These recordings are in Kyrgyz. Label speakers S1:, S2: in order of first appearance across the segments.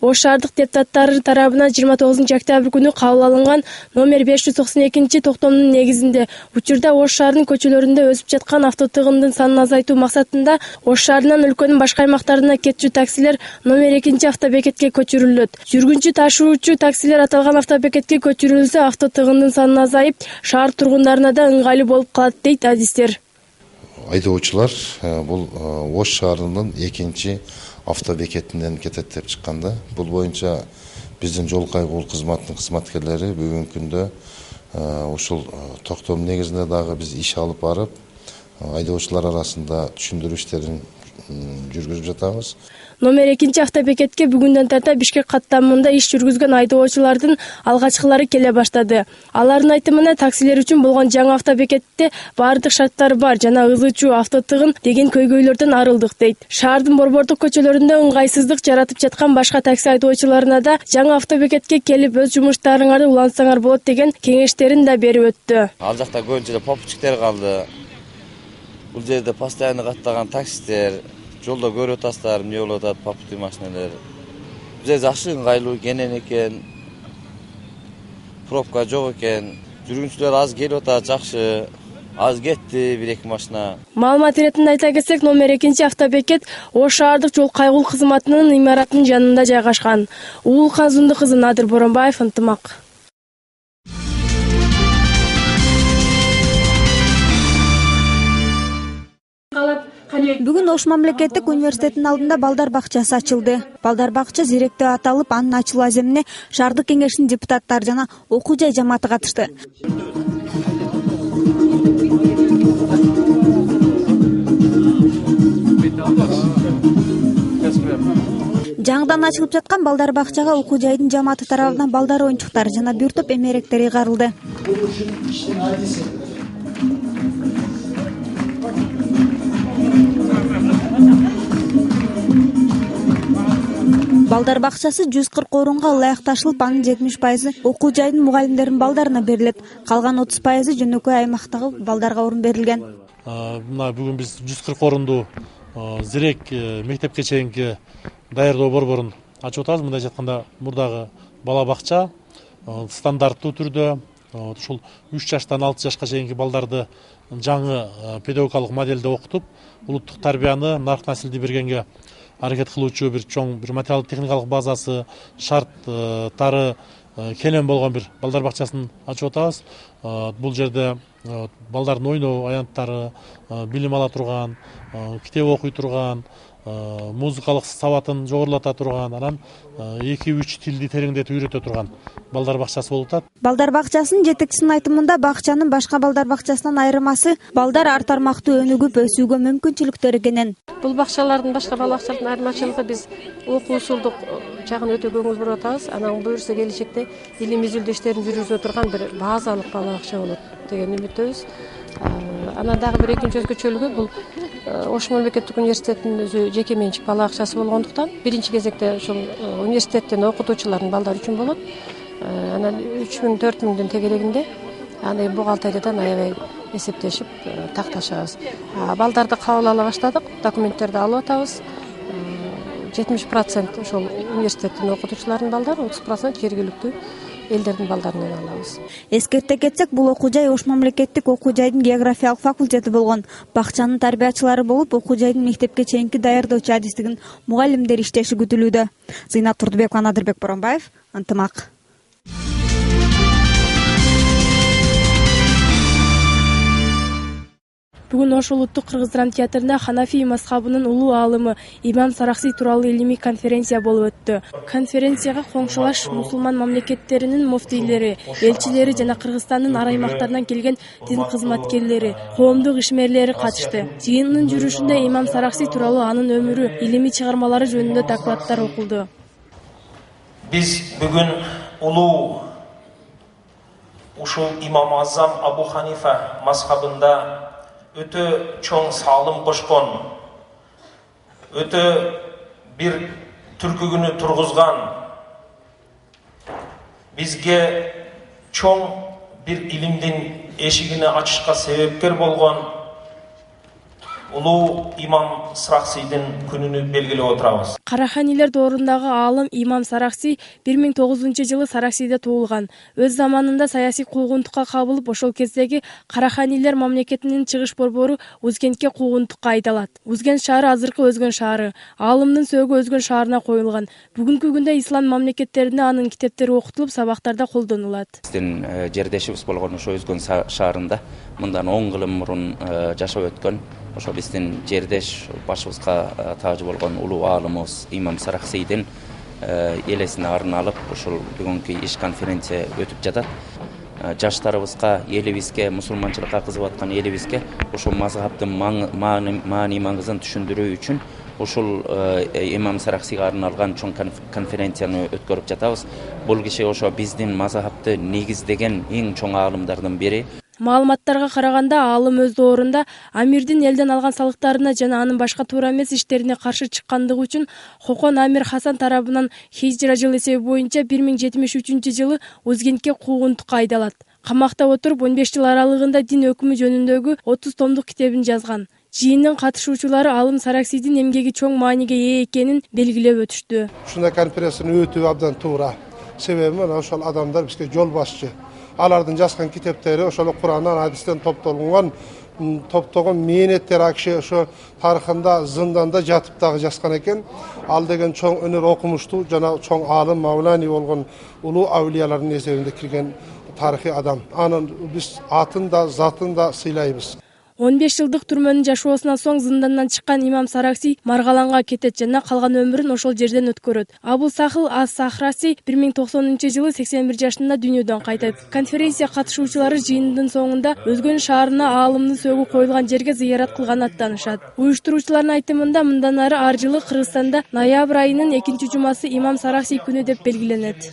S1: Ош шаардык депутаттары тарабынан 29-октябрь күнү кабыл алынган номер 592 токтомдун негизинде учурда Ош шаарынын көчөлөрүндө өсүп жаткан автотыгындын санын азайтуу максатында Ош шаарынан өлкөнүн башка аймактарына кетчү таксилер номер 2 автобекетке көчүрүлөт. Жүргүнчү ташуучу таксилер аталган автобекетке көчүрүлсө автотыгындын саны азайып, шаар тургундарына да ыңгайлуу болуп калат дейт адистер.
S2: Айдоочулар бул Ош шаарынын 2 автобекетинен кетет деп чыкканда, бул боюнча биздин жол кайгылуу кызматтын кызматкерлери бүгүнкү күндө ушул токтом негизинде дагы биз иш алып барып, айдоочулар арасында түшүндүрүү иштерин жүргүзүп жатабыз.
S1: Номер 2 автобекетке бүгүндөн тарта Бишкек каттамында иш жүргүзгөн айдоочулардын алгачкылары келе баштады. Алардын айтымына таксилер үчүн болгон жаңы автобекетте баардык шарттар бар жана ызычуу автотыгын деген көйгөйлөрдөн арылдык дейт. Шаардын борбордук көчөлөрүндө ыңгайсыздык жаратып жаткан башка такси айдоочуларына да жаңы автобекетке келип өз жумуштарыңарды улантсаңар болот деген кеңештерин да берип өттү.
S3: Ал жакта көбүнчө попутчиктер калды. Бул жерде постоянно каттаган таксистер жолдо көрүп атасыздар, эмне болуп атат, попутный машиналар. Бизге жакшы ыңгайлуу кенен экен. Пробка жок экен. Жүргүнчүлөр аз келип атат, жакшы. Аз кетти, 1-2 машина.
S1: Маалымат иретинде айта кетсек, номер 2 автобекет Ош шаардык жол кайгылуу кызматынын имаратынын жанында жайгашкан. Уулкан Зунду кызы Надыр Боронбаев, ынтымак.
S4: Бүгүн Ош мамлекеттик университетинин алдында балдар бакчасы ачылды. Балдар бакча зиректөө аталып, анын ачылуу аземине шаардык кеңештин депутаттары жана окуу жай жамааты катышты. Жаңыдан ачылып жаткан балдар бакчага окуу жайдын жамааты тарабынан балдар оюнчуктары жана бир топ эмеректер ыйгарылды. Балдар бакчасы 140 орунга ылайыкташылып, анын 70% окуу жайдын мугалимдеринин балдарына берилет. Калган 30% жөнөкөй аймактагы балдарга орун берилген.
S5: Мына бүгүн биз 140 орунду зирек мектепке чейинки даярдоо борборун ачып атабыз. Мындай айтканда, мурдагы бала бакча стандарттуу түрдө ушул 3 жаштан 6 жашка чейинки балдарды жаңы педагогикалык моделде окутуп, улуттук тарбияны, нарк насилди бергенге аракет кылуучу бир чоң бир материалдык техникалык базасы, шарттары келен болгон бир балдар бакчасын ачып атабыз. Бул жерде балдардын ойноо аянттары, билим ала турган, китеп окуй турган, музыкалык сабатын жогорулата турган, анан 2-3 тилди тереңдетип үйрөтө турган балдар бакчасы болуп атат.
S4: Балдар бакчасынын жетекчисинин айтымында бакчанын башка балдар бакчасынан айырмасы балдар ар тармактуу өнүгүп өсүүгө мүмкүнчүлүктөр экенин.
S6: Бул бакчалардын башка бала бакчалардын айырмачылыгы биз окуусулдук жагын өтө көңүл буруп атабыз. Анан буюрса келечекте илим изилдөө иштерин жүргүзө турган бир базалык бала бакча болот деген үмүттөбүз. Анан дагы бир экинчи өзгөчөлүгү бул Ош мамлекеттик университетинин өзү жеке менчик бала бакчасы болгондуктан биринчи кезекте ушул университеттен окутуучулардын балдары үчүн болот. Анан 3000-4000дин тегерегинде аны бухгалтериядан аябай эсептешип такташабыз. Балдарды кабыл ала баштадык, документтерди алып атабыз. 70% ошол университеттин окутуучуларынын балдары, 30% жергиликтүү элдердин балдарынан алабыз.
S4: Эскерте кетсек, бул окуу жай Ош мамлекеттик окуу жайдын географиялык факультети болгон. Бакчанын тарбиячылары болуп, окуу жайдын мектепке чейинки даярдоочу адистигин мугалимдер иштеши күтүлүүдө. Зыйнат Турдубекова, Надырбек Боронбаев, ынтымак.
S1: Бүгүн Ош улуттук кыргыз драма театрында Ханафи мазхабынын улуу аалымы Имам Сарахси тууралуу илимий конференция болуп өттү. Конференцияга коңшулаш мусулман мамлекеттеринин муфтийлери, элчилери жана Кыргызстандын ар аймактарынан келген дин кызматкерлери, коомдук ишмерлери катышты. Жыйындын жүрүшүндө Имам Сарахси тууралуу анын өмүрү, илимий чыгармалары жөнүндө докладдар окулду.
S7: Биз бүгүн улуу ушул Имам Азам Абу Ханифа мазхабында өтө чоң салым кошкон, өтө бир түркү күнү тургузган, бизге чоң бир илимдин эшигини ачышка себепкер болгон улуу имам Сараксийдин күнүнү белгилеп отурабыз.
S1: Караханилер доорундагы аалым имам Сараксий 1009-жылы Сараксийде туулган. Өз заманында саясий куугунтукка кабылып, ошол кездеги Караханилер мамлекетинин чыгыш борбору Узгентке куугунтукка айдалат. Узгент шаары азыркы Өзгөн шаары. Аалымдын сөөгү Өзгөн шаарына коюлган. Бүгүнкү күндө ислам мамлекеттеринде анын китептери окутулуп, сабактарда колдонулат.
S8: Биздин жердешибиз болгон ошо Өзгөн шаарында мындан 10 жыл мурун жашап өткөн ошо биздин жердеш башыбызга таажы болгон улуу аалымыбыз имам Сараксийдин элесине арналып ушул бүгүнкү иш конференция өтүп жатат. Жаштарыбызга, элибизге, мусулманчылыкка кызыгып аткан элибизге ошол мазхабтын маани маңызын түшүндүрүү үчүн ушул имам Сараксийге арналган чоң конференцияны өткөрүп жатабыз. Бул киши ошо биздин мазхабты негиздеген эң чоң аалымдардын бири.
S1: Маалыматтарга караганда, аалым өз доорунда амирдин элден алган салыктарына жана анын башка туура эмес иштерине каршы чыккандыгы үчүн Хокон Амир Хасан тарабынан хижра жыл эсеби боюнча 1073-жылы Узгентке куугунтукка айдалат. Камакта отуруп 15 жыл аралыгында дин өкүмү жөнүндөгү 30 томдук китебин жазган. Жыйындын катышуучулары аалым Сараксийдин эмгеги чоң мааниге ээ экенин белгилеп өтүштү.
S9: Ушундай конференцияны өтүү абдан туура. Себеби мына ошол адамдар бизге жол башчы. Алардын жазган китептери ошол Курандан, хадистен топтолгон мээнеттер акши ошо тарыхында зынданда жатып дагы жазган экен. Ал деген чоң өнөр окумуштуу жана чоң аалым Мавлани болгон улуу авлиялардын эсебинде кирген тарыхый адам. Анын биз атын да, затын да сыйлайбыз.
S1: 15 жылдык түрмөнүн жашоосунан соң зындандан чыккан имам Сараксий Маргаланга кетет жана калган өмүрүн ошол жерден өткөрөт. Абул Сахыл ас-Сахраси 1090-жылы 81 жашында дүйнөдөн кайтат. Конференция катышуучулары жыйындын соңунда Өзгөн шаарына аалымдын сөөгү коюлган жерге зыярат кылганын аттанышат. Уюштуруучулардын айтымында мындан ары ар жылы Кыргызстанда ноябрь айынын 2-жумасы имам Сараксий күнү деп белгиленет.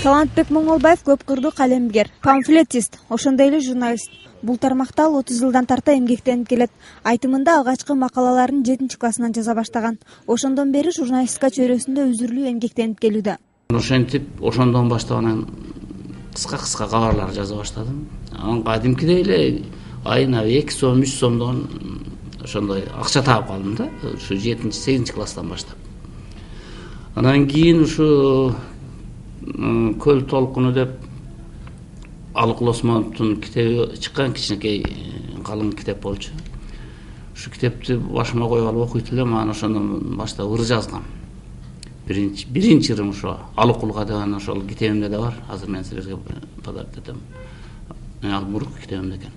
S4: Талантбек Моңолбаев көп кырдуу калемгер, памфлетист, ошондой эле журналист. Бул тармакта ал 30 жылдан тарта эмгектенип келет. Айтымында алгачкы макалаларын 7-классынан жаза баштаган. Ошондон бери журналистика чөйрөсүндө үзүрлүү эмгектенип келүүдө.
S10: Ошентип, ошондон баштап анан кыска кабарлар жаза баштадым. Анан кадимкидей эле айына 2 сом, 3 сомдон ошондой акча таап калдым да, ушу 7-8 класстан баштап. Анан кийин ушу Көл толкуну деп Алыкул Осмоновдун китеби чыккан, кичинекей калың китеп болчу. Ушу китепти башыма коюп алып окуйт элем, анан ошондон баштап ыр жазгам. Биринчи ырым ошо Алыкулга деген ошол китебимде да бар. Азыр мен силерге подарок этем. Ал мурунку китебимде экен.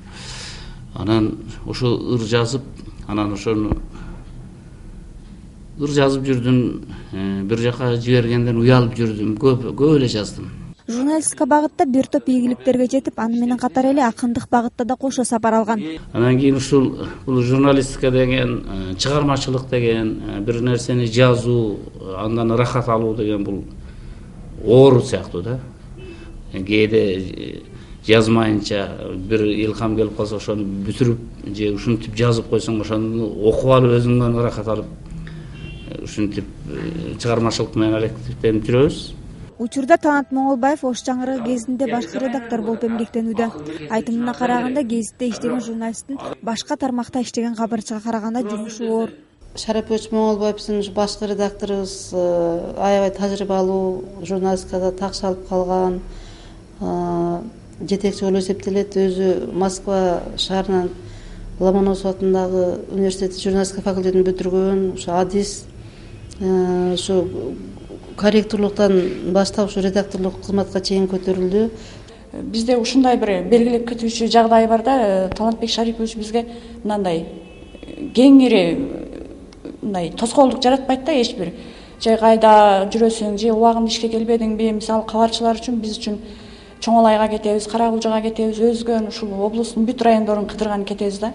S10: Анан ошо ыр жазып, анан ошону ыр жазып жүрдүм, бир жака жибергенден уялып жүрдүм, көп эле жаздым.
S4: Журналистика багытта бир топ ийгиликтерге жетип, аны менен катар эле акындык багытта да кошо сапар алган.
S10: Анан кийин бул журналистика деген, чыгармачылык деген, бир нерсени жазуу, андан ырахат алуу деген бул оору сыяктуу да. Кээде жазмайынча бир илхам келип калса, ошону бүтүрүп же ушинтип жазып койсоң, ошону окуп алып өзүңдөн ырахат алып ушинтип чыгармачылык менен алектенип жүрөбүз.
S4: Учурда Талант Моңолбаев Ош Чаңырыгы гезитинде башкы редактор болуп эмгектенүүдө. Айтымына караганда, гезитте иштеген журналисттин башка тармакта иштеген кабарчыга караганда жумушу оор.
S11: Шарапбек Моңолбаев биздин башкы редакторубуз аябай тажрыйбалуу, журналистикада такшы алып калган, жетекчи болуп эсептелет. Өзү Москва шаарынын Ломоносов атындагы университет журналистика факультетин бүтүргөн, ошо адис, ошо корректорлуктан баштап ушу редакторлук кызматка чейин көтөрүлдү.
S12: Бизде ушундай бир белгилеп кетүүчү жагдай бар да, Талантбек Шарипович бизге мындай кеңири мындай тоскоолдук жаратпайт да, эч бир. Же кайда жүрөсүң, же убагында ишке келбедиңби, мисалы кабарчылар үчүн биз үчүн Чоңолайга кетебиз, Каракулжага кетебиз, Өзгөн, ушул облустун бүт райондорун кыдырган кетебиз да.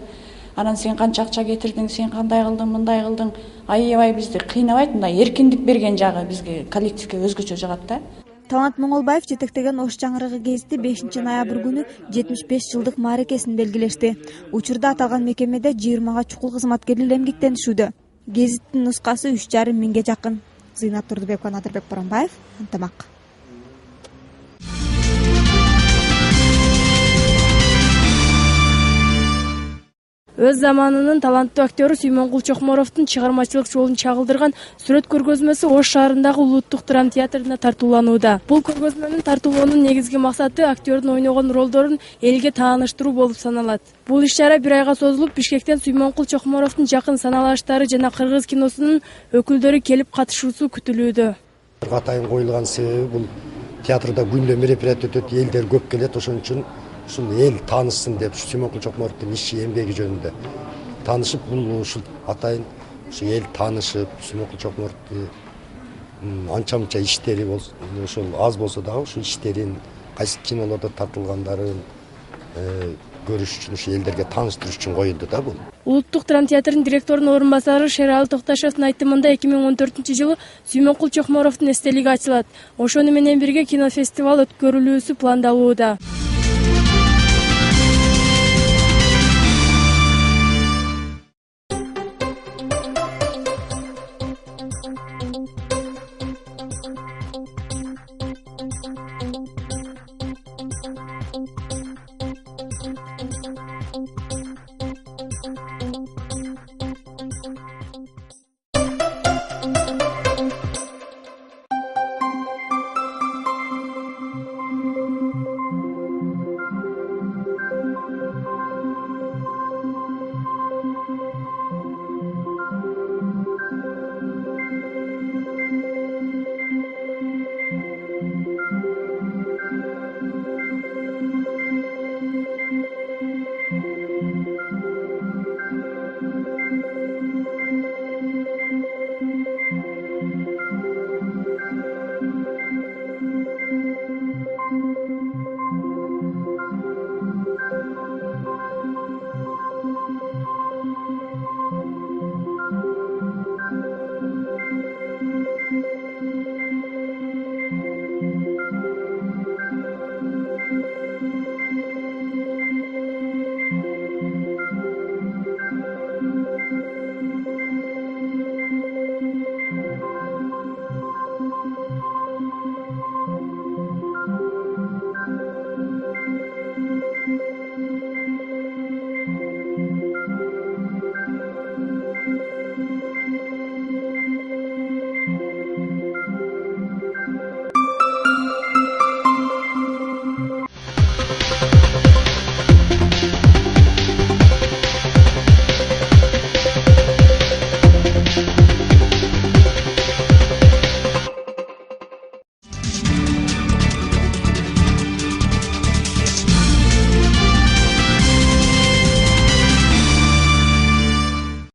S12: Анан сен канча акча кетирдиң, сен кандай кылдың, мындай кылдың, аябай бизди кыйнабайт, мындай эркиндик берген жагы бизге, коллективге өзгөчө жагат да.
S4: Талант Моңолбаев жетектеген Ош Чаңырыгы гезити 5 ноябрь күнү 75 жылдык мааракесин белгилешти. Учурда аталган мекемеде 20га чукул кызматкерлер эмгектенишүүдө. Гезиттин нускасы 3,5 миңге жакын. Зыйнат Турдубекова, Надырбек Боронбаев, Ынтымак.
S1: Өз заманынын таланттуу актёру Сүймөнгул Чокморовдун чыгармачылык жолун чагылдырган сүрөт көргөзмөсү Ош шаарындагы Улуттук драма театрында тартууланууда. Бул көргөзмөнүн тартуулоонун негизги максаты актёрдун ойногон ролдорун элге тааныштыруу болуп саналат. Бул иш-чара 1 айга созулуп, Бишкектен Сүймөнгул Чокморовдун жакын саналаштары жана кыргыз киносунун өкүлдөрү келип катышуусу күтүлүүдө.
S13: Атайын коюлган себеби бул театрда күндө мероприятие өтөт, элдер көп келет, ошон үчүн ушул эл таанышсын деп Сүймөнгул Чокморовдун иши эмгеги жөнүндө таанышып, бул ушул атайын ушу эл таанышып, Сүймөнгул Чокморовду анча-мынча иштери болсо, ошол аз болсо дагы ушул иштерин, кайсы кинолордо тартылгандарын көрүш үчүн, ушу элдерге тааныштырыш үчүн коюлду да бул.
S1: Улуттук драма театрынын директорунун орун басары Шералы Токташевдин айтымында 2014-жылы Сүймөнгул Чокморовдун эстелиги ачылат. Ошону менен бирге кинофестиваль өткөрүлүүсү пландалууда.